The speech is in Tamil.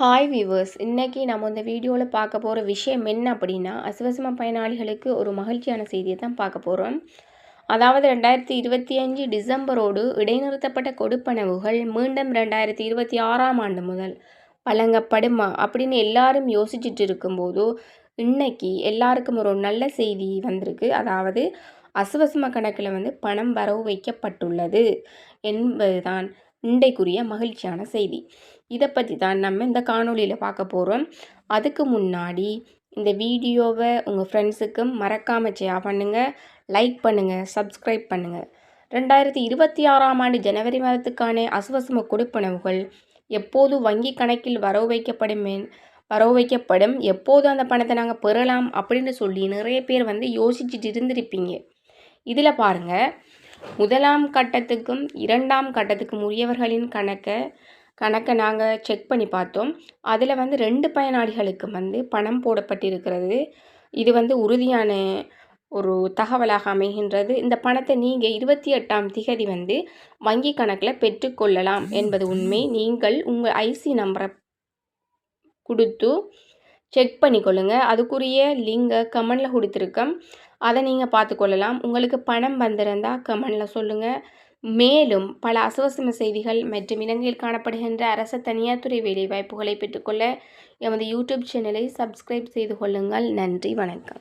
ஹாய் வியூவர்ஸ், இன்னைக்கு நம்ம இந்த வீடியோவில் பார்க்க போகிற விஷயம் என்ன அப்படின்னா, அஸ்வசம பயனாளிகளுக்கு ஒரு மகிழ்ச்சியான செய்தியை தான் பார்க்க போகிறோம். அதாவது 2025 டிசம்பரோடு இடைநிறுத்தப்பட்ட கொடுப்பனவுகள் மீண்டும் 2026ஆம் ஆண்டு முதல் வழங்கப்படுமா அப்படின்னு எல்லாரும் யோசிச்சுட்டு இருக்கும்போது, இன்னைக்கு எல்லாருக்கும் ஒரு நல்ல செய்தி வந்திருக்கு. அதாவது அஸ்வசம கணக்கில் பணம் வரவு வைக்கப்பட்டுள்ளது என்பதுதான் இன்றைக்குரிய மகிழ்ச்சியான செய்தி. இதை பற்றி தான் நம்ம இந்த காணொளியில் பார்க்க போகிறோம். அதுக்கு முன்னாடி இந்த வீடியோவை உங்கள் ஃப்ரெண்ட்ஸுக்கும் மறக்காமல் ஷேர் பண்ணுங்கள், லைக் பண்ணுங்கள், சப்ஸ்கிரைப் பண்ணுங்கள். 2026ஆம் ஆண்டு ஜனவரி மாதத்துக்கான அஸ்வசம கொடுப்பனவுகள் எப்போது வங்கி கணக்கில் வரவு வைக்கப்படும், எப்போது அந்த பணத்தை நாங்கள் பெறலாம் அப்படின்னு சொல்லி நிறைய பேர் யோசிச்சுட்டு இருந்திருப்பீங்க. இதில் பாருங்கள், முதலாம் கட்டத்துக்கும் இரண்டாம் கட்டத்துக்கும் உரியவர்களின் கணக்கை நாங்கள் செக் பண்ணி பார்த்தோம். அதில் 2 பயனாளிகளுக்கு பணம் போடப்பட்டிருக்கிறது. இது உறுதியான ஒரு தகவலாக அமைகின்றது. இந்த பணத்தை நீங்கள் 28ஆம் திகதி வங்கி கணக்கில் பெற்றுக்கொள்ளலாம் என்பது உண்மை. நீங்கள் உங்கள் ஐசி நம்பரை கொடுத்து செக் பண்ணிக்கொள்ளுங்க. அதுக்குரிய லிங்கை கமெண்டில் கொடுத்துருக்கோம், அதை நீங்கள் பார்த்துக்கொள்ளலாம். உங்களுக்கு பணம் வந்திருந்தால் கமெண்டில் சொல்லுங்கள். மேலும் பல அஸ்வசம செய்திகள் மற்றும் இலங்கையில் காணப்படுகின்ற அரச தனியார் துறை வேலைவாய்ப்புகளை பெற்றுக்கொள்ள எமது யூடியூப் சேனலை சப்ஸ்கிரைப் செய்து கொள்ளுங்கள். நன்றி, வணக்கம்.